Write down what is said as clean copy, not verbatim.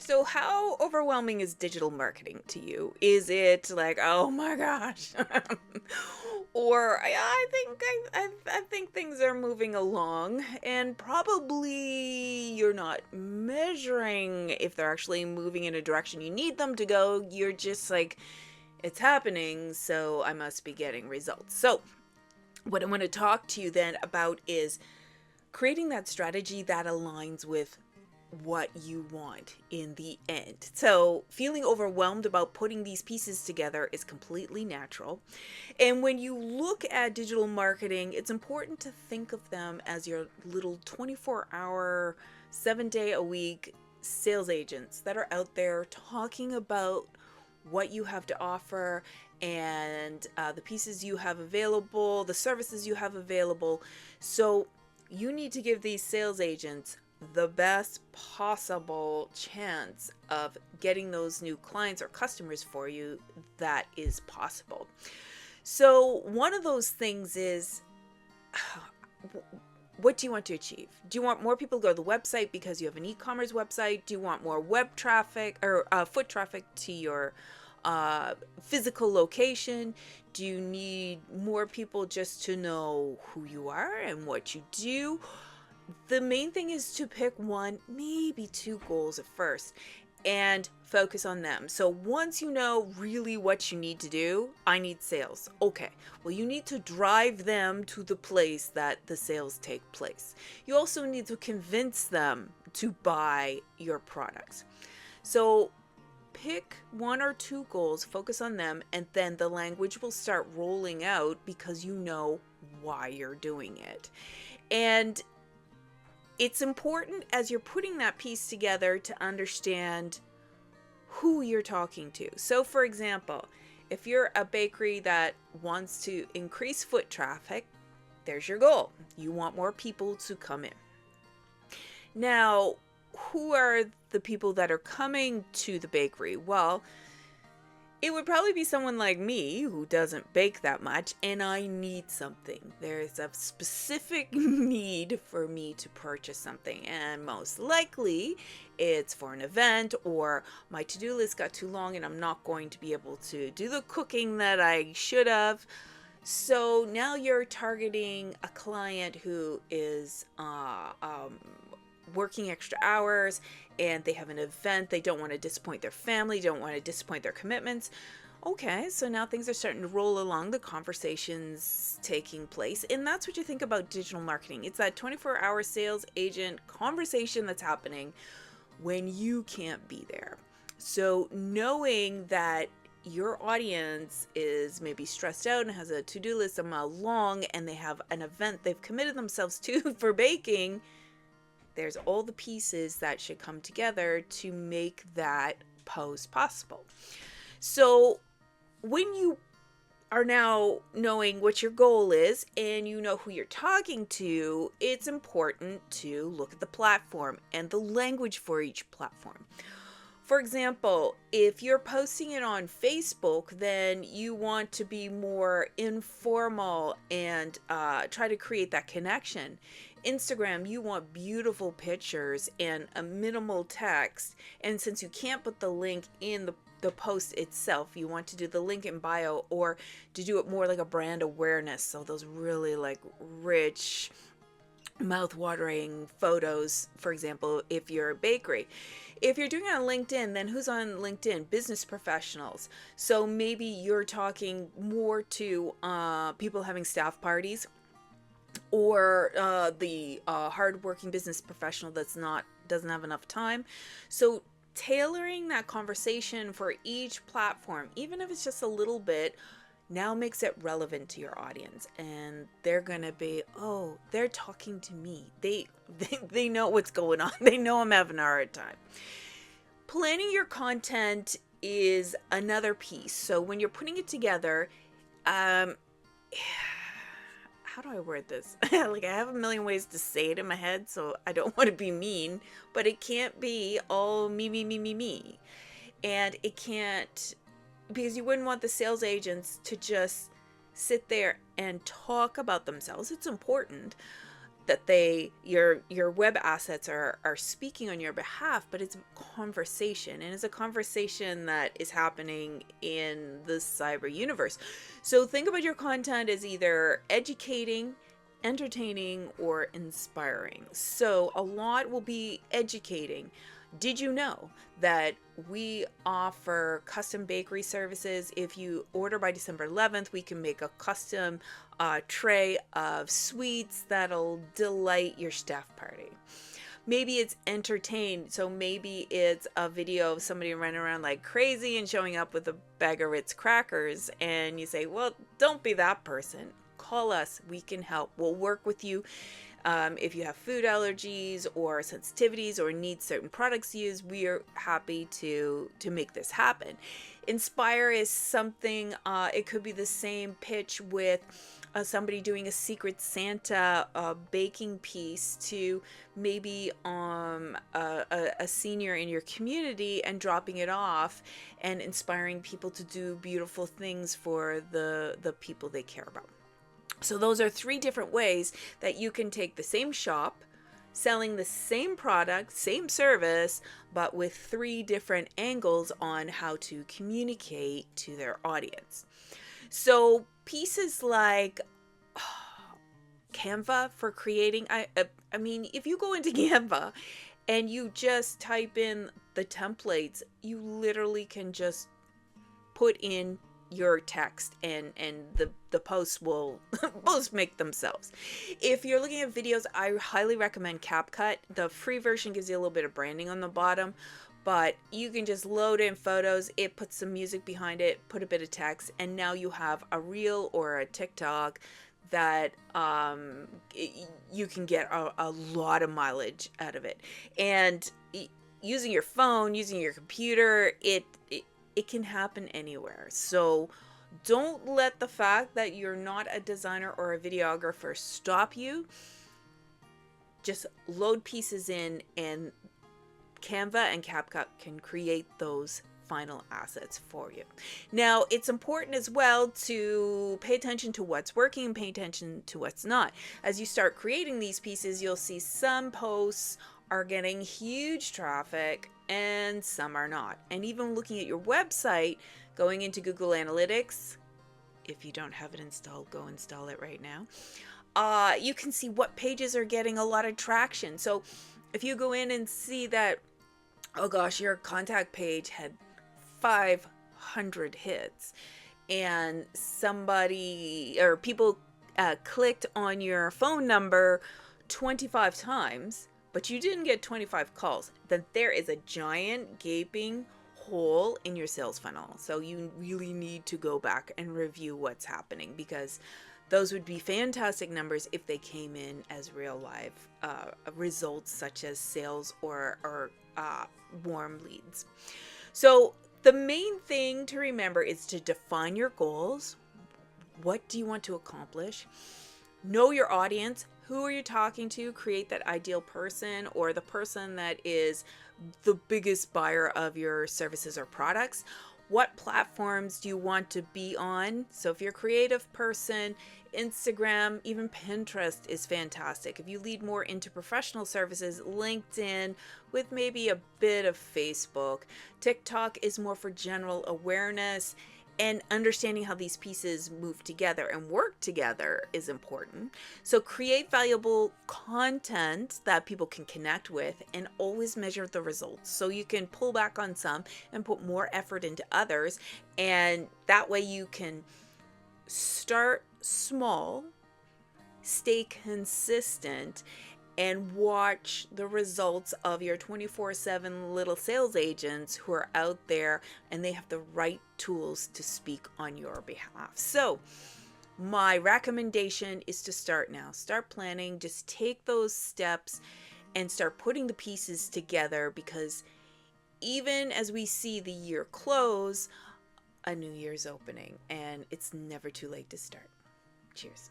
So how overwhelming is digital marketing to you? Is it like, oh my gosh? Or I think things are moving along and probably you're not measuring if they're actually moving in a direction you need them to go. You're just like, it's happening, so I must be getting results. So what I want to talk to you then about is creating that strategy that aligns with what you want in the end. So, feeling overwhelmed about putting these pieces together is completely natural. And when you look at digital marketing, it's important to think of them as your little 24-hour, 7-day a week sales agents that are out there talking about what you have to offer and the pieces you have available, the services you have available. So, you need to give these sales agents the best possible chance of getting those new clients or customers for you that is possible. So, one of those things is, what do you want to achieve? Do you want more people to go to the website because you have an e-commerce website? Do you want more web traffic or foot traffic to your physical location? Do you need more people just to know who you are and what you do? The main thing is to pick one, maybe two goals at first and focus on them. So once you know really what you need to do, I need sales. Okay, well, you need to drive them to the place that the sales take place. You also need to convince them to buy your products. So pick one or two goals, focus on them, and then the language will start rolling out because you know why you're doing it. And it's important as you're putting that piece together to understand who you're talking to. So, for example, if you're a bakery that wants to increase foot traffic, there's your goal. You want more people to come in. Now, who are the people that are coming to the bakery? Well, it would probably be someone like me who doesn't bake that much and I need something. There's a specific need for me to purchase something, and most likely it's for an event or my to-do list got too long and I'm not going to be able to do the cooking that I should have. So now you're targeting a client who is working extra hours and they have an event. They don't want to disappoint their family, don't want to disappoint their commitments. Okay, so now things are starting to roll along, the conversations taking place. And that's what you think about digital marketing. It's that 24-hour sales agent conversation that's happening when you can't be there. So knowing that your audience is maybe stressed out and has a to-do list a mile long and they have an event they've committed themselves to for baking, there's all the pieces that should come together to make that post possible. So when you are now knowing what your goal is and you know who you're talking to, it's important to look at the platform and the language for each platform. For example, if you're posting it on Facebook, then you want to be more informal and try to create that connection. Instagram, you want beautiful pictures and a minimal text. And since you can't put the link in the post itself, you want to do the link in bio or to do it more like a brand awareness. So those really like rich, mouth-watering photos, for example, if you're a bakery. If you're doing it on LinkedIn, then who's on LinkedIn? Business professionals. So maybe you're talking more to people having staff parties or the hardworking business professional doesn't have enough time. So tailoring that conversation for each platform, even if it's just a little bit, now makes it relevant to your audience, and they're gonna be, oh, they're talking to me. They know what's going on. They know I'm having a hard time. Planning your content is another piece. So when you're putting it together, how do I word this? Like, I have a million ways to say it in my head, so I don't want to be mean, but it can't be all me. And it can't, because you wouldn't want the sales agents to just sit there and talk about themselves. It's important. that your web assets are speaking on your behalf, but it's a conversation, and it's a conversation that is happening in the cyber universe. So think about your content as either educating, entertaining, or inspiring. So a lot will be educating. Did you know that we offer custom bakery services? If you order by December 11th, we can make a custom tray of sweets that'll delight your staff party. Maybe it's entertained, so maybe it's a video of somebody running around like crazy and showing up with a bag of Ritz crackers, and you say, well, don't be that person. Call us, we can help. We'll work with you. If you have food allergies or sensitivities or need certain products used, we are happy to make this happen. Inspire is something, it could be the same pitch with somebody doing a Secret Santa baking piece to maybe a senior in your community, and dropping it off and inspiring people to do beautiful things for the people they care about. So those are 3 different ways that you can take the same shop, selling the same product, same service, but with 3 different angles on how to communicate to their audience. So pieces like Canva for creating, I mean, if you go into Canva and you just type in the templates, you literally can just put in your text, and the posts will posts make themselves. If you're looking at videos, I highly recommend CapCut. The free version gives you a little bit of branding on the bottom, but you can just load in photos, it puts some music behind it, put a bit of text, and now you have a reel or a TikTok that you can get a lot of mileage out of it. And using your phone, using your computer, it can happen anywhere. So don't let the fact that you're not a designer or a videographer stop you. Just load pieces in, and Canva and CapCut can create those final assets for you. Now, it's important as well to pay attention to what's working, pay attention to what's not. As you start creating these pieces, you'll see some posts are getting huge traffic and some are not. And even looking at your website, going into Google Analytics, if you don't have it installed, go install it right now. You can see what pages are getting a lot of traction. So if you go in and see that, oh gosh, your contact page had 500 hits, and somebody or people clicked on your phone number 25 times, but you didn't get 25 calls, then there is a giant gaping hole in your sales funnel. So you really need to go back and review what's happening, because those would be fantastic numbers if they came in as real live results, such as sales or warm leads. So the main thing to remember is to define your goals. What do you want to accomplish? Know your audience. Who are you talking to? Create that ideal person, or the person that is the biggest buyer of your services or products. What platforms do you want to be on? So if you're a creative person, Instagram, even Pinterest is fantastic. If you lead more into professional services, LinkedIn, with maybe a bit of Facebook. TikTok is more for general awareness, and understanding how these pieces move together and work together is important. So create valuable content that people can connect with, and always measure the results. So you can pull back on some and put more effort into others. And that way you can start small, stay consistent, and watch the results of your 24/7 little sales agents who are out there, and they have the right tools to speak on your behalf. So my recommendation is to start now. Start planning. Just take those steps and start putting the pieces together, because even as we see the year close, a new year's opening, and it's never too late to start. Cheers.